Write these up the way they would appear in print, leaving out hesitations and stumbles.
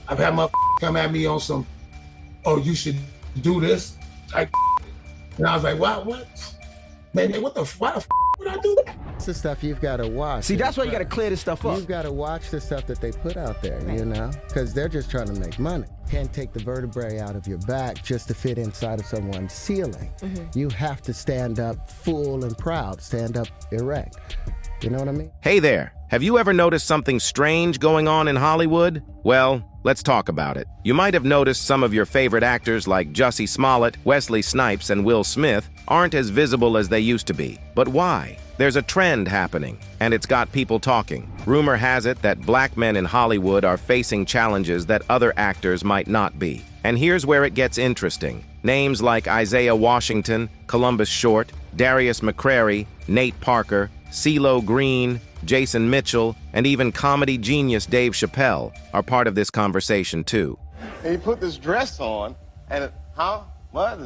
I've had my come at me on some, oh, you should do this type. And I was like, what? Man, what the why the would I do that? It's the stuff you've got to watch. See, that's why you got to clear this stuff up. You've got to watch the stuff that they put out there, you know? Because they're just trying to make money. Can't take the vertebrae out of your back just to fit inside of someone's ceiling. You have to stand up full and proud, stand up erect. You know what I mean? Hey there, have you ever noticed something strange going on in Hollywood? Well, let's talk about it. You might have noticed some of your favorite actors like Jussie Smollett, Wesley Snipes, and Will Smith aren't as visible as they used to be. But why? There's a trend happening, and it's got people talking. Rumor has it that black men in Hollywood are facing challenges that other actors might not be. And here's where it gets interesting. Names like Isaiah Washington, Columbus Short, Darius McCrary, Nate Parker, CeeLo Green, Jason Mitchell, and even comedy genius Dave Chappelle are part of this conversation too. And he put this dress on, and what?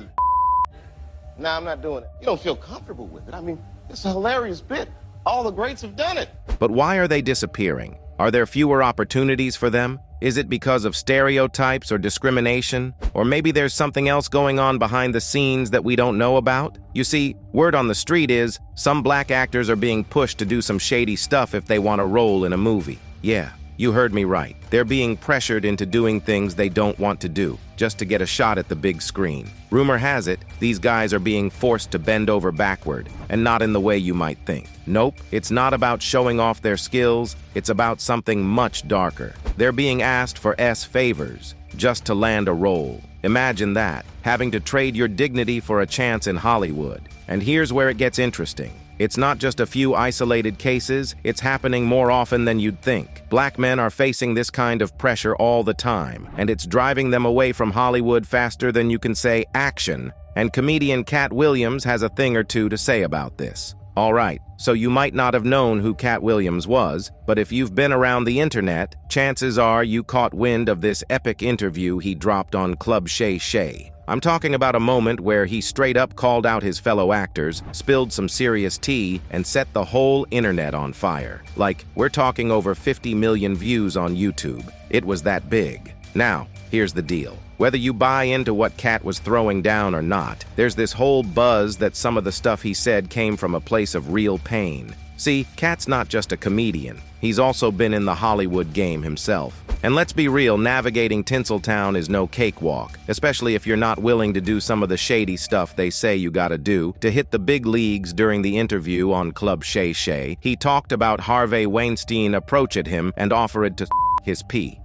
Nah, I'm not doing it. You don't feel comfortable with it. I mean, it's a hilarious bit. All the greats have done it. But why are they disappearing? Are there fewer opportunities for them? Is it because of stereotypes or discrimination? Or maybe there's something else going on behind the scenes that we don't know about? You see, word on the street is some black actors are being pushed to do some shady stuff if they want a role in a movie. Yeah, you heard me right. They're being pressured into doing things they don't want to do, just to get a shot at the big screen. Rumor has it, these guys are being forced to bend over backward, and not in the way you might think. Nope, it's not about showing off their skills, it's about something much darker. They're being asked for favors, just to land a role. Imagine that, having to trade your dignity for a chance in Hollywood. And here's where it gets interesting. It's not just a few isolated cases, it's happening more often than you'd think. Black men are facing this kind of pressure all the time, and it's driving them away from Hollywood faster than you can say action. And comedian Cat Williams has a thing or two to say about this. Alright, so you might not have known who Cat Williams was, but if you've been around the internet, chances are you caught wind of this epic interview he dropped on Club Shay Shay. I'm talking about a moment where he straight up called out his fellow actors, spilled some serious tea, and set the whole internet on fire. Like, we're talking over 50 million views on YouTube. It was that big. Now, here's the deal. Whether you buy into what Cat was throwing down or not, there's this whole buzz that some of the stuff he said came from a place of real pain. See, Cat's not just a comedian. He's also been in the Hollywood game himself. And let's be real, navigating Tinseltown is no cakewalk, especially if you're not willing to do some of the shady stuff they say you gotta do to hit the big leagues. During the interview on Club Shay Shay, he talked about Harvey Weinstein approach at him and offered to his pee.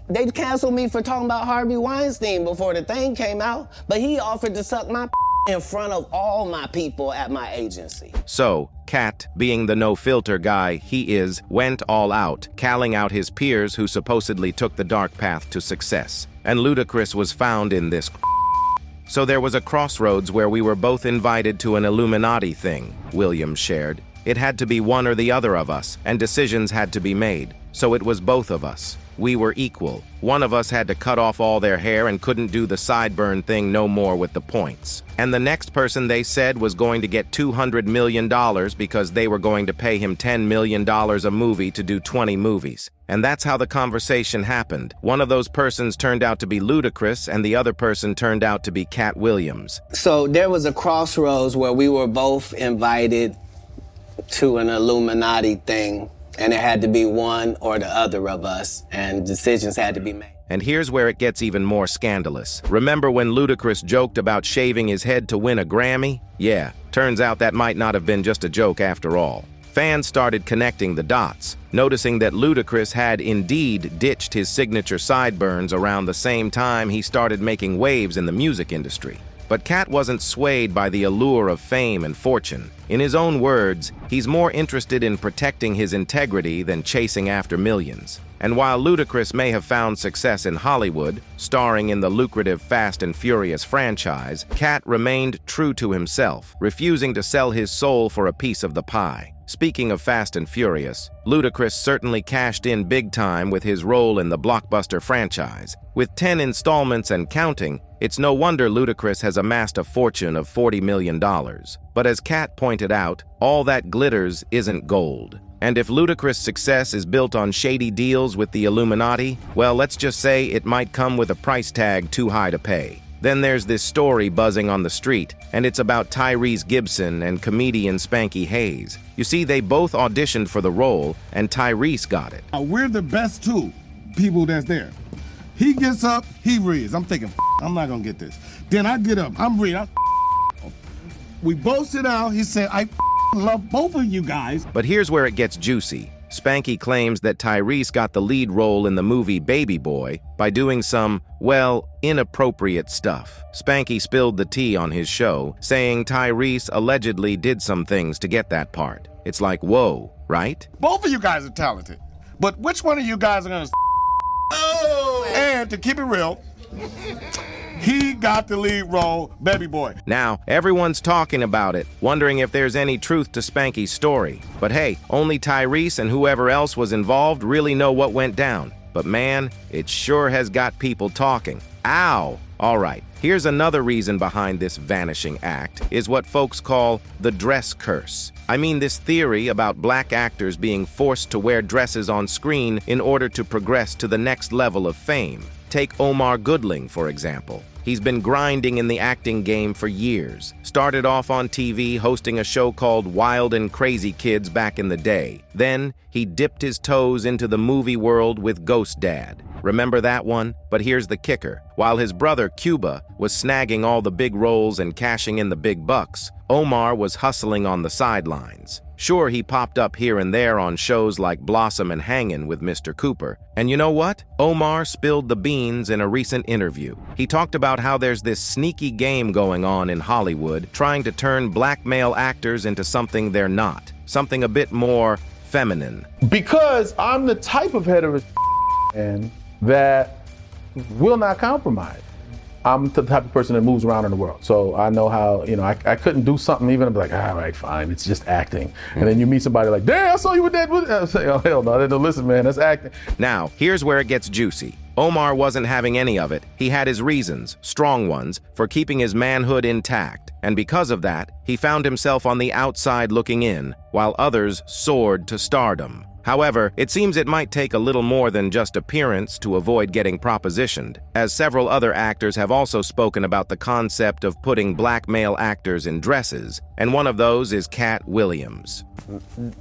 They canceled me for talking about Harvey Weinstein before the thing came out, but he offered to suck my in front of all my people at my agency. So, Cat, being the no-filter guy he is, went all out, calling out his peers who supposedly took the dark path to success. And Ludacris was found in this. So there was a crossroads where we were both invited to an Illuminati thing, Williams shared. It had to be one or the other of us, and decisions had to be made. So it was both of us. We were equal. One of us had to cut off all their hair and couldn't do the sideburn thing no more with the points. And the next person they said was going to get $200 million because they were going to pay him $10 million a movie to do 20 movies. And that's how the conversation happened. One of those persons turned out to be Ludacris, and the other person turned out to be Cat Williams. So there was a crossroads where we were both invited to an Illuminati thing, and it had to be one or the other of us, and decisions had to be made. And here's where it gets even more scandalous. Remember when Ludacris joked about shaving his head to win a Grammy? Yeah, turns out that might not have been just a joke after all. Fans started connecting the dots, noticing that Ludacris had indeed ditched his signature sideburns around the same time he started making waves in the music industry. But Cat wasn't swayed by the allure of fame and fortune. In his own words, he's more interested in protecting his integrity than chasing after millions. And while Ludacris may have found success in Hollywood, starring in the lucrative Fast and Furious franchise, Cat remained true to himself, refusing to sell his soul for a piece of the pie. Speaking of Fast and Furious, Ludacris certainly cashed in big time with his role in the blockbuster franchise. With 10 installments and counting, it's no wonder Ludacris has amassed a fortune of $40 million. But as Cat pointed out, all that glitters isn't gold. And if Ludacris' success is built on shady deals with the Illuminati, well, let's just say it might come with a price tag too high to pay. Then there's this story buzzing on the street, and it's about Tyrese Gibson and comedian Spanky Hayes. You see, they both auditioned for the role, and Tyrese got it. We're the best two people that's there. He gets up, he reads. I'm thinking, I'm not gonna get this. Then I get up, I'm reading. We both sit down, he said, I love both of you guys. But here's where it gets juicy. Spanky claims that Tyrese got the lead role in the movie Baby Boy by doing some, well, inappropriate stuff. Spanky spilled the tea on his show, saying Tyrese allegedly did some things to get that part. It's like, whoa, right? Both of you guys are talented, but which one of you guys are gonna Oh! And to keep it real, he got the lead role, Baby Boy. Now, everyone's talking about it, wondering if there's any truth to Spanky's story. But hey, only Tyrese and whoever else was involved really know what went down. But man, it sure has got people talking. Ow! All right, here's another reason behind this vanishing act, is what folks call the dress curse. I mean this theory about black actors being forced to wear dresses on screen in order to progress to the next level of fame. Take Omar Goodling, for example. He's been grinding in the acting game for years. Started off on TV hosting a show called Wild and Crazy Kids back in the day. Then he dipped his toes into the movie world with Ghost Dad. Remember that one? But here's the kicker. While his brother Cuba was snagging all the big roles and cashing in the big bucks, Omar was hustling on the sidelines. Sure, he popped up here and there on shows like Blossom and Hangin' with Mr. Cooper. And you know what? Omar spilled the beans in a recent interview. He talked about how there's this sneaky game going on in Hollywood trying to turn black male actors into something they're not. Something a bit more feminine. Because I'm the type of hetero and that will not compromise. I'm the type of person that moves around in the world. So I know how, I couldn't do something even, I'd be like, all right, fine, it's just acting. And then you meet somebody like, damn, I saw you with that. I say, oh, hell no, no, listen, man, that's acting. Now, here's where it gets juicy. Omar wasn't having any of it. He had his reasons, strong ones, for keeping his manhood intact. And because of that, he found himself on the outside looking in, while others soared to stardom. However, it seems it might take a little more than just appearance to avoid getting propositioned, as several other actors have also spoken about the concept of putting black male actors in dresses, and one of those is Cat Williams.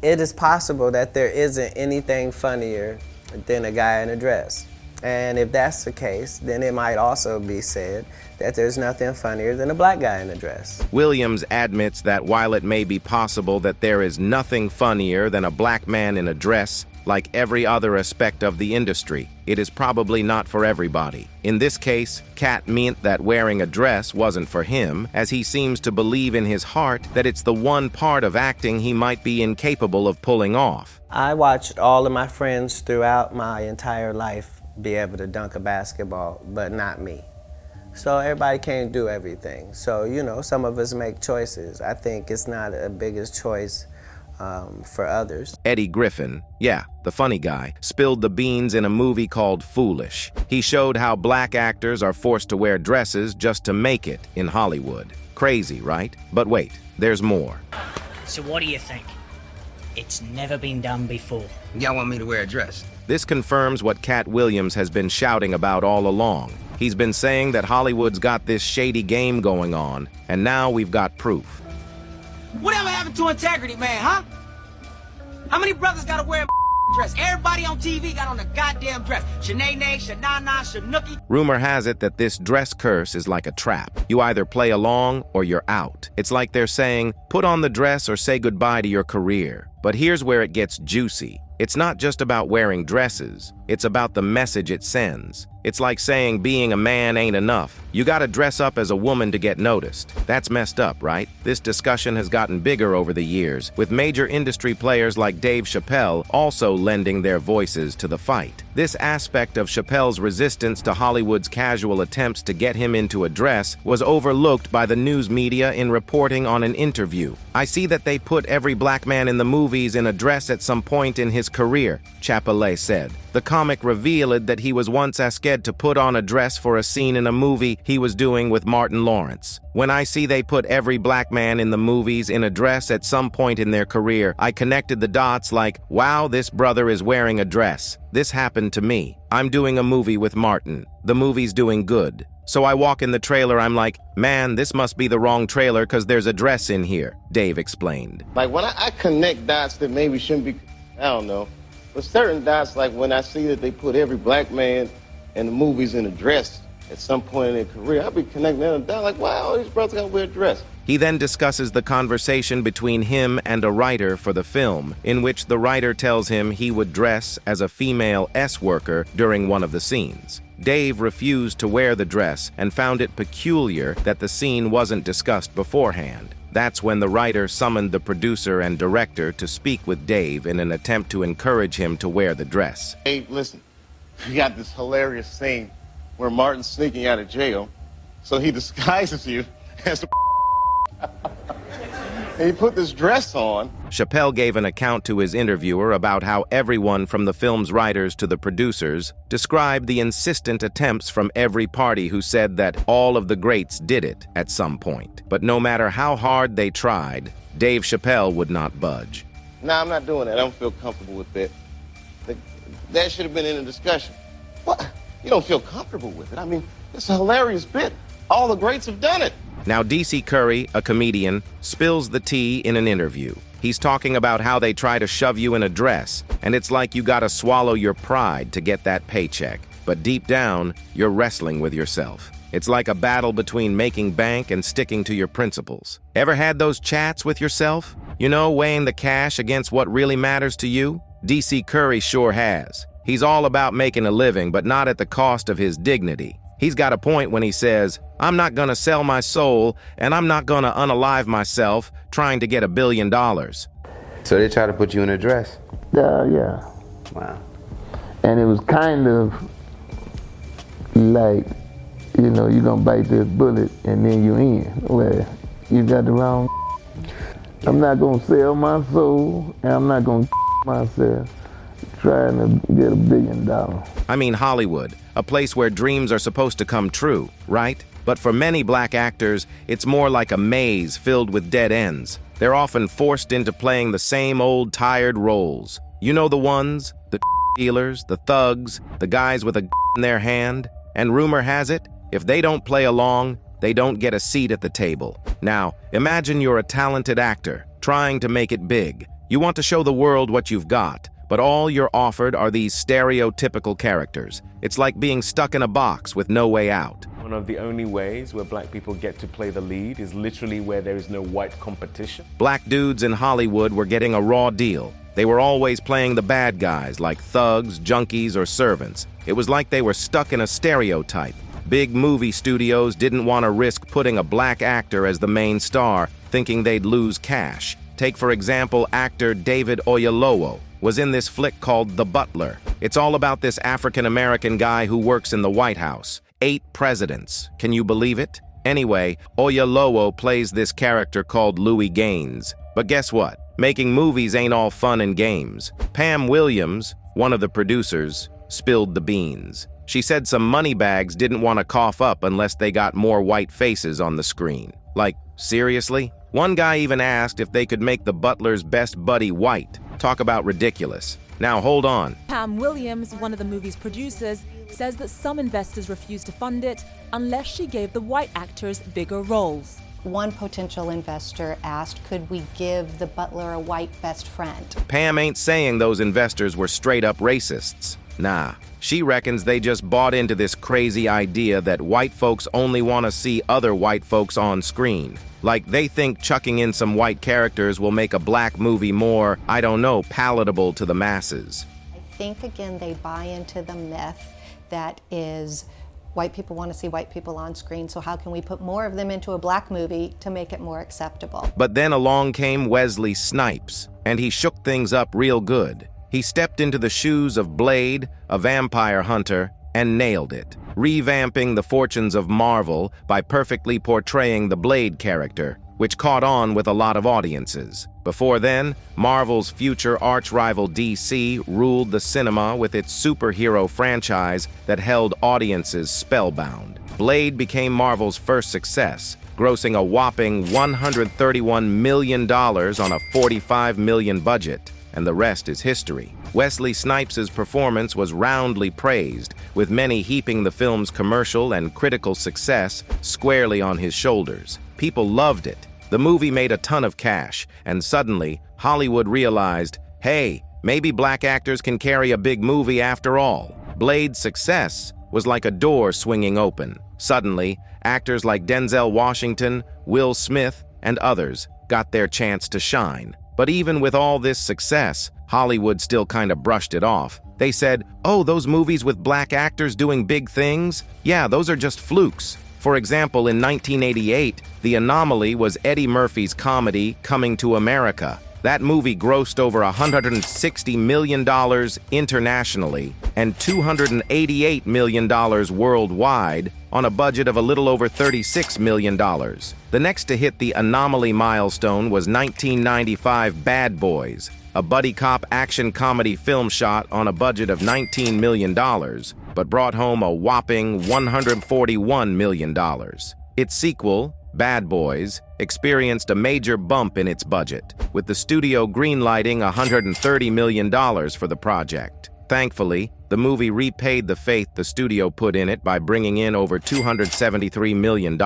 It is possible that there isn't anything funnier than a guy in a dress. And if that's the case, then it might also be said that there's nothing funnier than a black guy in a dress. Williams admits that while it may be possible that there is nothing funnier than a black man in a dress, like every other aspect of the industry, it is probably not for everybody. In this case, Cat meant that wearing a dress wasn't for him, as he seems to believe in his heart that it's the one part of acting he might be incapable of pulling off. I watched all of my friends throughout my entire life be able to dunk a basketball, but not me. So everybody can't do everything. So, some of us make choices. I think it's not a biggest choice for others. Eddie Griffin, yeah, the funny guy, spilled the beans in a movie called Foolish. He showed how black actors are forced to wear dresses just to make it in Hollywood. Crazy, right? But wait, there's more. So what do you think? It's never been done before. Y'all want me to wear a dress? This confirms what Cat Williams has been shouting about all along. He's been saying that Hollywood's got this shady game going on, and now we've got proof. Whatever happened to integrity, man, huh? How many brothers gotta wear a dress? Everybody on TV got on a goddamn dress. Shanae, Shanana, Shanuki. Rumor has it that this dress curse is like a trap. You either play along or you're out. It's like they're saying, put on the dress or say goodbye to your career. But here's where it gets juicy. It's not just about wearing dresses, it's about the message it sends. It's like saying being a man ain't enough. You gotta dress up as a woman to get noticed. That's messed up, right? This discussion has gotten bigger over the years, with major industry players like Dave Chappelle also lending their voices to the fight. This aspect of Chappelle's resistance to Hollywood's casual attempts to get him into a dress was overlooked by the news media in reporting on an interview. I see that they put every black man in the movies in a dress at some point in his career, Chappelle said. The The comic revealed that he was once asked to put on a dress for a scene in a movie he was doing with Martin Lawrence. When I see they put every black man in the movies in a dress at some point in their career, I connected the dots like, wow, this brother is wearing a dress. This happened to me. I'm doing a movie with Martin. The movie's doing good. So I walk in the trailer, I'm like, man, this must be the wrong trailer because there's a dress in here, Dave explained. Like when I connect dots that maybe shouldn't be, I don't know. But certain dots, like when I see that they put every black man in the movies in a dress at some point in their career, I'll be connecting them down like, wow, these brothers gotta wear a dress. He then discusses the conversation between him and a writer for the film, in which the writer tells him he would dress as a female S-worker during one of the scenes. Dave refused to wear the dress and found it peculiar that the scene wasn't discussed beforehand. That's when the writer summoned the producer and director to speak with Dave in an attempt to encourage him to wear the dress. Hey, listen, we got this hilarious scene where Martin's sneaking out of jail, so he disguises you as the and he put this dress on. Chappelle gave an account to his interviewer about how everyone from the film's writers to the producers described the insistent attempts from every party who said that all of the greats did it at some point. But no matter how hard they tried, Dave Chappelle would not budge. Nah, I'm not doing that. I don't feel comfortable with that. That should have been in the discussion. What? You don't feel comfortable with it? I mean, it's a hilarious bit. All the greats have done it. Now, DC Curry, a comedian, spills the tea in an interview. He's talking about how they try to shove you in a dress, and it's like you gotta swallow your pride to get that paycheck. But deep down, you're wrestling with yourself. It's like a battle between making bank and sticking to your principles. Ever had those chats with yourself? You know, weighing the cash against what really matters to you? DC Curry sure has. He's all about making a living, but not at the cost of his dignity. He's got a point when he says, I'm not gonna sell my soul, and I'm not gonna unalive myself trying to get $1 billion. So they try to put you in a dress? Yeah. Wow. And it was kind of like, you know, you're gonna bite this bullet and then you in. Well, you got the wrong. I'm not gonna sell my soul, and I'm not gonna myself trying to get $1 billion. I mean Hollywood, a place where dreams are supposed to come true, right? But for many black actors, it's more like a maze filled with dead ends. They're often forced into playing the same old tired roles. You know the ones, the dealers, the thugs, the guys with a in their hand. And rumor has it, if they don't play along, they don't get a seat at the table. Now, imagine you're a talented actor, trying to make it big. You want to show the world what you've got, but all you're offered are these stereotypical characters. It's like being stuck in a box with no way out. One of the only ways where black people get to play the lead is literally where there is no white competition. Black dudes in Hollywood were getting a raw deal. They were always playing the bad guys like thugs, junkies, or servants. It was like they were stuck in a stereotype. Big movie studios didn't want to risk putting a black actor as the main star, thinking they'd lose cash. Take, for example, actor David Oyelowo was in this flick called The Butler. It's all about this African-American guy who works in the White House. 8 presidents. Can you believe it? Anyway, Oyelowo plays this character called Louis Gaines. But guess what? Making movies ain't all fun and games. Pam Williams, one of the producers, spilled the beans. She said some moneybags didn't want to cough up unless they got more white faces on the screen. Like, seriously? One guy even asked if they could make the Butler's best buddy white. Talk about ridiculous. Now hold on. Pam Williams, one of the movie's producers, says that some investors refused to fund it unless she gave the white actors bigger roles. One potential investor asked, could we give the butler a white best friend? Pam ain't saying those investors were straight up racists. Nah, she reckons they just bought into this crazy idea that white folks only want to see other white folks on screen. Like they think chucking in some white characters will make a black movie more, I don't know, palatable to the masses. I think, again, they buy into the myth that is white people want to see white people on screen, so how can we put more of them into a black movie to make it more acceptable? But then along came Wesley Snipes, and he shook things up real good. He stepped into the shoes of Blade, a vampire hunter, and nailed it, revamping the fortunes of Marvel by perfectly portraying the Blade character. which caught on with a lot of audiences. Before then, Marvel's future arch-rival DC ruled the cinema with its superhero franchise that held audiences spellbound. Blade became Marvel's first success, grossing a whopping $131 million on a $45 million budget, and the rest is history. Wesley Snipes' performance was roundly praised, with many heaping the film's commercial and critical success squarely on his shoulders. People loved it. The movie made a ton of cash, and suddenly, Hollywood realized, hey, maybe black actors can carry a big movie after all. Blade's success was like a door swinging open. Suddenly, actors like Denzel Washington, Will Smith, and others got their chance to shine. But even with all this success, Hollywood still kind of brushed it off. They said, oh, those movies with black actors doing big things? Yeah, those are just flukes. For example, in 1988, the anomaly was Eddie Murphy's comedy Coming to America. That movie grossed over $160 million internationally and $288 million worldwide on a budget of a little over $36 million. The next to hit the anomaly milestone was 1995 Bad Boys, a buddy cop action comedy film shot on a budget of $19 million, but brought home a whopping $141 million. Its sequel, Bad Boys, experienced a major bump in its budget, with the studio greenlighting $130 million for the project. Thankfully, the movie repaid the faith the studio put in it by bringing in over $273 million.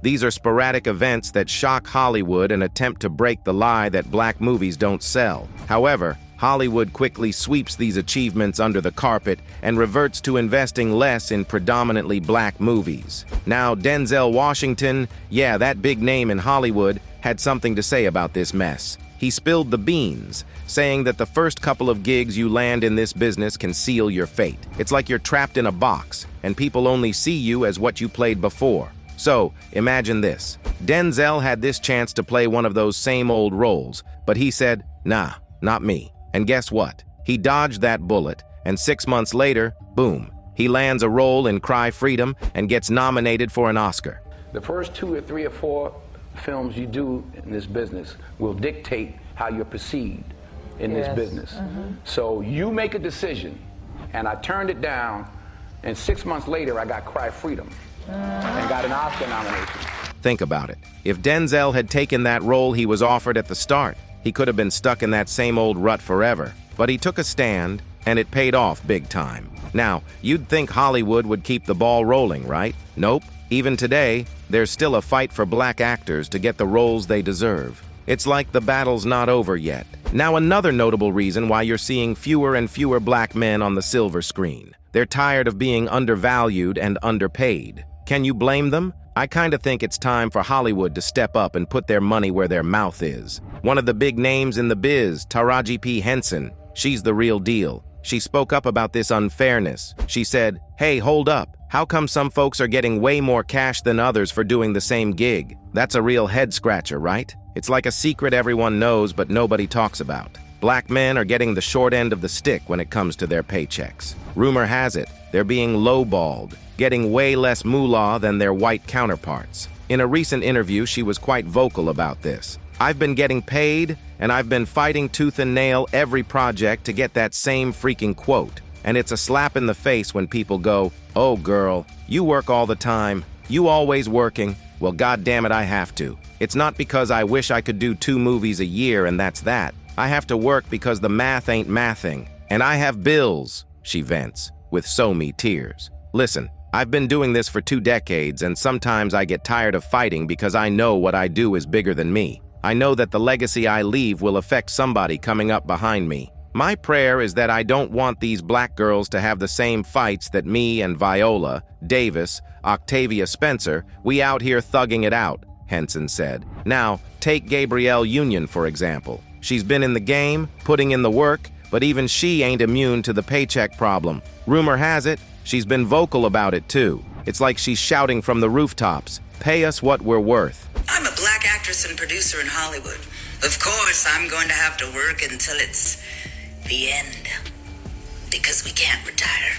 These are sporadic events that shock Hollywood and attempt to break the lie that black movies don't sell. However, Hollywood quickly sweeps these achievements under the carpet and reverts to investing less in predominantly black movies. Now, Denzel Washington, yeah, that big name in Hollywood, had something to say about this mess. He spilled the beans, saying that the first couple of gigs you land in this business can seal your fate. It's like you're trapped in a box, and people only see you as what you played before. So, imagine this. Denzel had this chance to play one of those same old roles, but he said, nah, not me. And guess what? He dodged that bullet, and 6 months later, boom, he lands a role in Cry Freedom and gets nominated for an Oscar. The first 2 or 3 or 4 films you do in this business will dictate how you're perceived in this business. So you make a decision, and I turned it down, and 6 months later I got Cry Freedom and got an Oscar nomination. Think about it. If Denzel had taken that role he was offered at the start, he could have been stuck in that same old rut forever. But he took a stand, and it paid off big time. Now, you'd think Hollywood would keep the ball rolling, right? Nope. Even today, there's still a fight for black actors to get the roles they deserve. It's like the battle's not over yet. Now, another notable reason why you're seeing fewer and fewer black men on the silver screen. They're tired of being undervalued and underpaid. Can you blame them? I kinda think it's time for Hollywood to step up and put their money where their mouth is. One of the big names in the biz, Taraji P. Henson, she's the real deal. She spoke up about this unfairness. She said, hey, hold up. How come some folks are getting way more cash than others for doing the same gig? That's a real head-scratcher, right? It's like a secret everyone knows but nobody talks about. Black men are getting the short end of the stick when it comes to their paychecks. Rumor has it, they're being lowballed, getting way less moolah than their white counterparts. In a recent interview, she was quite vocal about this. I've been getting paid, and I've been fighting tooth and nail every project to get that same freaking quote. And it's a slap in the face when people go, oh girl, you work all the time, you always working, well goddammit I have to. It's not because I wish I could do 2 movies a year and that's that. I have to work because the math ain't mathing. And I have bills, she vents, with so many tears. Listen, I've been doing this for 2 decades, and sometimes I get tired of fighting because I know what I do is bigger than me. I know that the legacy I leave will affect somebody coming up behind me. My prayer is that I don't want these black girls to have the same fights that me and Viola, Davis, Octavia Spencer, we out here thugging it out, Henson said. Now, take Gabrielle Union, for example. She's been in the game, putting in the work, but even she ain't immune to the paycheck problem. Rumor has it, she's been vocal about it too. It's like she's shouting from the rooftops, pay us what we're worth. I'm a black actress and producer in Hollywood. Of course, I'm going to have to work until it's the end. Because we can't retire.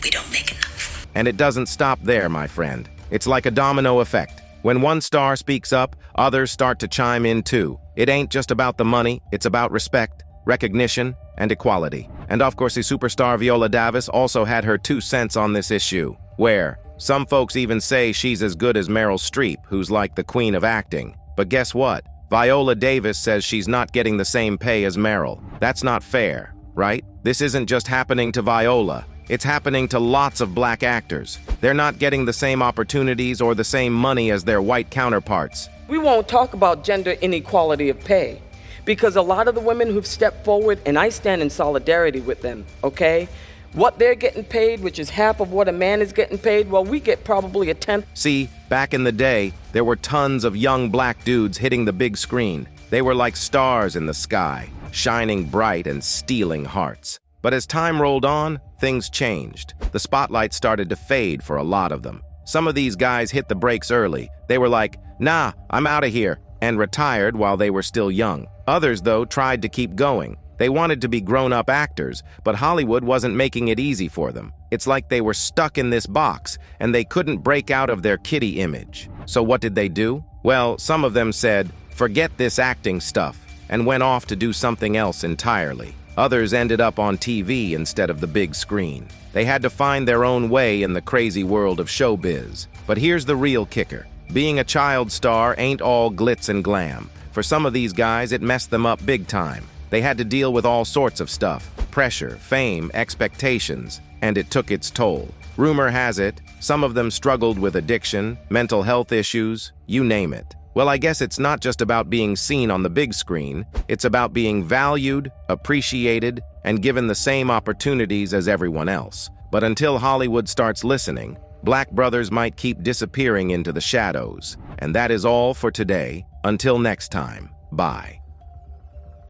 We don't make enough. And it doesn't stop there, my friend. It's like a domino effect. When one star speaks up, others start to chime in too. It ain't just about the money, it's about respect, recognition, and equality. And of course, the superstar Viola Davis also had her 2 cents on this issue, where some folks even say she's as good as Meryl Streep, who's like the queen of acting. But guess what? Viola Davis says she's not getting the same pay as Meryl. That's not fair, right? This isn't just happening to Viola. It's happening to lots of black actors. They're not getting the same opportunities or the same money as their white counterparts. We won't talk about gender inequality of pay because a lot of the women who've stepped forward, and I stand in solidarity with them, okay? What they're getting paid, which is half of what a man is getting paid, well, we get probably a tenth. See, back in the day, there were tons of young black dudes hitting the big screen. They were like stars in the sky, shining bright and stealing hearts. But as time rolled on, things changed. The spotlight started to fade for a lot of them. Some of these guys hit the brakes early. They were like, nah, I'm out of here, and retired while they were still young. Others, though, tried to keep going. They wanted to be grown-up actors, but Hollywood wasn't making it easy for them. It's like they were stuck in this box, and they couldn't break out of their kiddie image. So what did they do? Well, some of them said, forget this acting stuff, and went off to do something else entirely. Others ended up on TV instead of the big screen. They had to find their own way in the crazy world of showbiz. But here's the real kicker. Being a child star ain't all glitz and glam. For some of these guys, it messed them up big time. They had to deal with all sorts of stuff. Pressure, fame, expectations, and it took its toll. Rumor has it, some of them struggled with addiction, mental health issues, you name it. Well, I guess it's not just about being seen on the big screen. It's about being valued, appreciated, and given the same opportunities as everyone else. But until Hollywood starts listening, black brothers might keep disappearing into the shadows. And that is all for today. Until next time, bye.